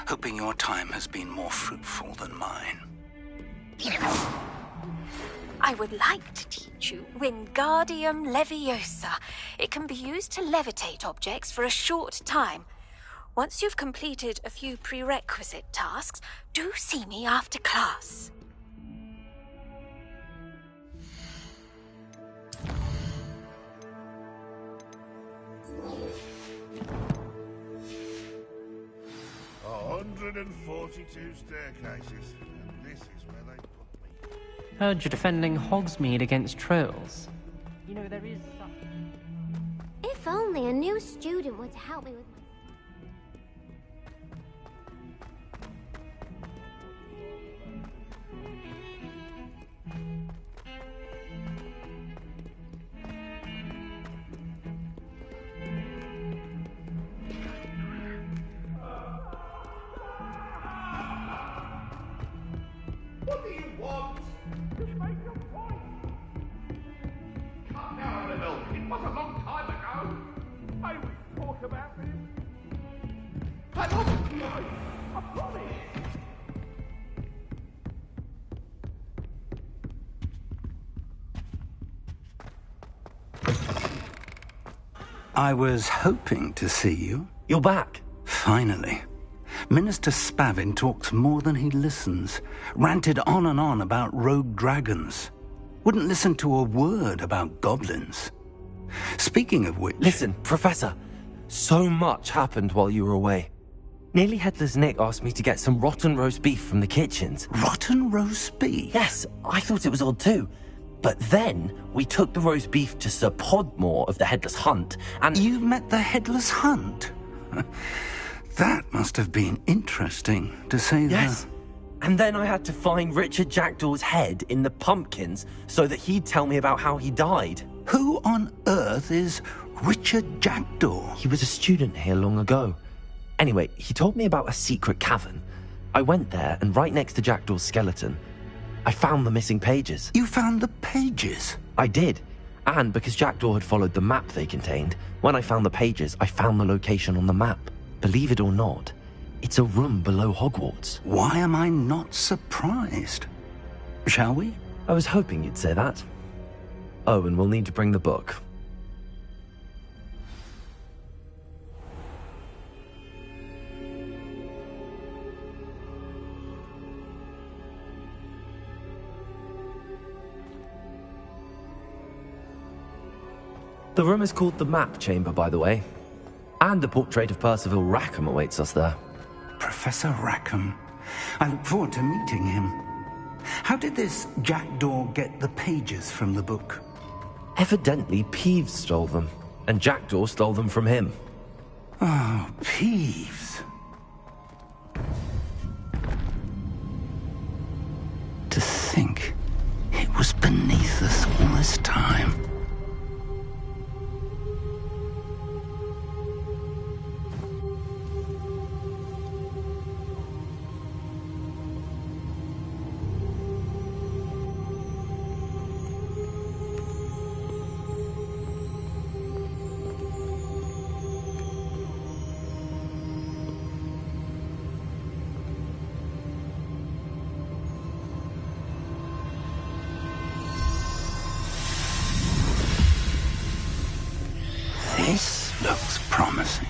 hoping your time has been more fruitful than mine. I would like to teach you Wingardium Leviosa. It can be used to levitate objects for a short time. Once you've completed a few prerequisite tasks, do see me after class. "142 staircases, and this is where they put me." Heard you're defending Hogsmeade against trolls. You know, there is something. If only a new student were to help me with my... What do you want? Just make your point. Calm down a little. It was a long time ago. I will talk about this. I promise. I was hoping to see you. You're back. Finally. Minister Spavin talks more than he listens. Ranted on and on about rogue dragons. Wouldn't listen to a word about goblins. Speaking of which... Listen, Professor. So much happened while you were away. Nearly Headless Nick asked me to get some rotten roast beef from the kitchens. Rotten roast beef? Yes, I thought it was odd too. But then we took the roast beef to Sir Podmore of the Headless Hunt, and... You met the Headless Hunt? That must have been interesting, to say the... Yes. And then I had to find Richard Jackdaw's head in the pumpkins so that he'd tell me about how he died. Who on earth is Richard Jackdaw? He was a student here long ago. Anyway, he told me about a secret cavern. I went there, and right next to Jackdaw's skeleton, I found the missing pages. You found the pages? I did. And because Jackdaw had followed the map they contained, when I found the pages, I found the location on the map. Believe it or not, it's a room below Hogwarts. Why am I not surprised? Shall we? I was hoping you'd say that. Oh, and we'll need to bring the book. The room is called the Map Chamber, by the way. And the portrait of Percival Rackham awaits us there. Professor Rackham. I look forward to meeting him. How did this Jackdaw get the pages from the book? Evidently, Peeves stole them, and Jackdaw stole them from him. Oh, Peeves. To think it was beneath us all this time. This looks promising.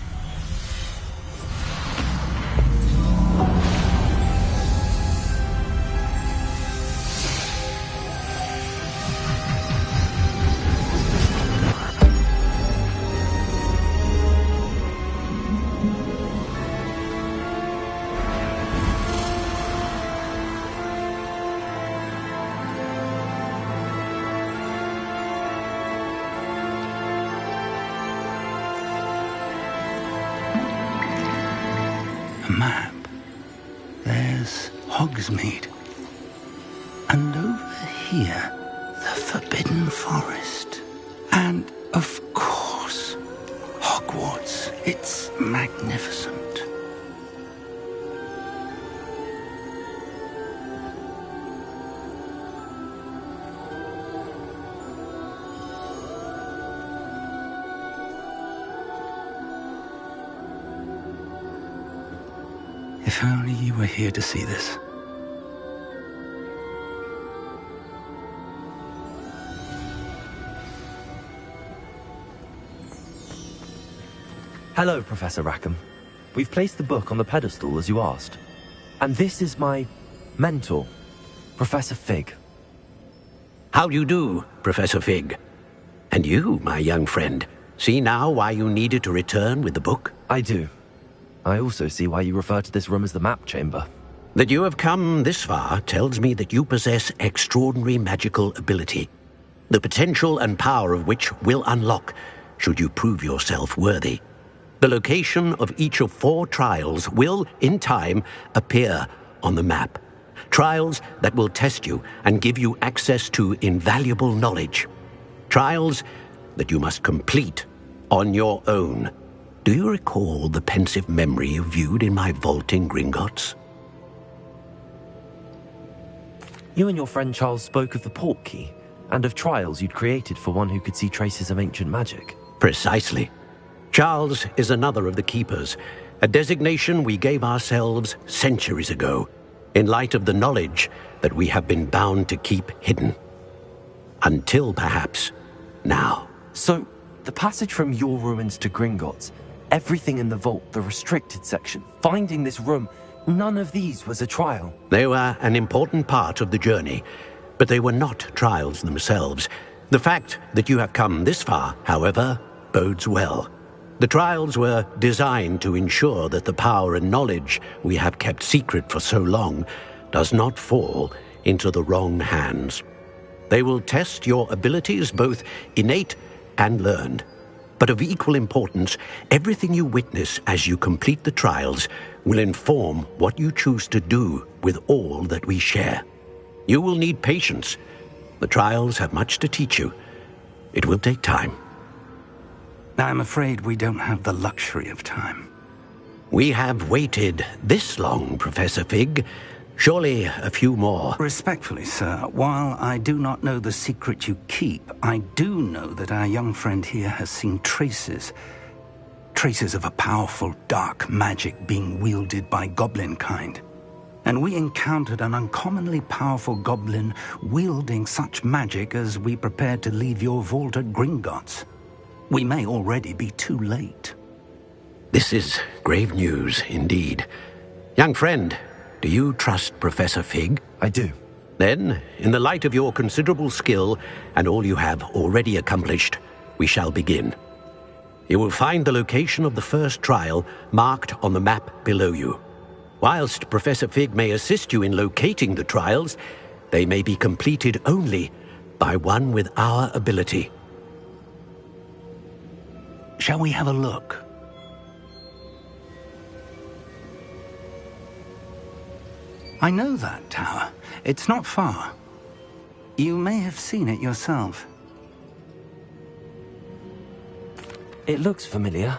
A map. There's Hogsmeade. And over here, the Forbidden Forest. And, of course, Hogwarts. It's magnificent. If only you were here to see this. Hello, Professor Rackham. We've placed the book on the pedestal as you asked. And this is my mentor, Professor Fig. How do you do, Professor Fig? And you, my young friend, see now why you needed to return with the book? I do. I also see why you refer to this room as the map chamber. That you have come this far tells me that you possess extraordinary magical ability, the potential and power of which will unlock should you prove yourself worthy. The location of each of 4 trials will, in time, appear on the map. Trials that will test you and give you access to invaluable knowledge. Trials that you must complete on your own. Do you recall the pensive memory you viewed in my vault in Gringotts? You and your friend Charles spoke of the Portkey, and of trials you'd created for one who could see traces of ancient magic. Precisely. Charles is another of the Keepers, a designation we gave ourselves centuries ago, in light of the knowledge that we have been bound to keep hidden. Until, perhaps, now. So, the passage from your ruins to Gringotts, everything in the vault, the restricted section, finding this room, none of these was a trial. They were an important part of the journey, but they were not trials themselves. The fact that you have come this far, however, bodes well. The trials were designed to ensure that the power and knowledge we have kept secret for so long does not fall into the wrong hands. They will test your abilities, both innate and learned. But of equal importance, everything you witness as you complete the trials will inform what you choose to do with all that we share. You will need patience. The trials have much to teach you. It will take time. I'm afraid we don't have the luxury of time. We have waited this long, Professor Fig. Surely a few more. Respectfully, sir, while I do not know the secret you keep, I do know that our young friend here has seen traces of a powerful dark magic being wielded by goblin kind. And we encountered an uncommonly powerful goblin wielding such magic as we prepared to leave your vault at Gringotts. We may already be too late. This is grave news indeed. Young friend, do you trust Professor Fig? I do. Then, in the light of your considerable skill and all you have already accomplished, we shall begin. You will find the location of the first trial marked on the map below you. Whilst Professor Fig may assist you in locating the trials, they may be completed only by one with our ability. Shall we have a look? I know that tower. It's not far. You may have seen it yourself. It looks familiar.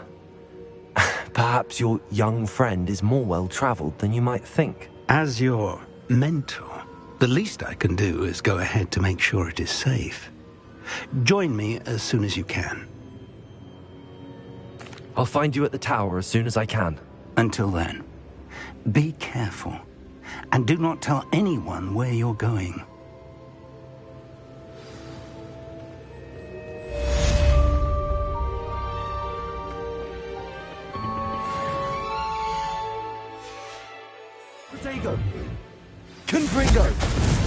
Perhaps your young friend is more well-traveled than you might think. As your mentor, the least I can do is go ahead to make sure it is safe. Join me as soon as you can. I'll find you at the tower as soon as I can. Until then, be careful, and do not tell anyone where you're going. Protego! Confringo!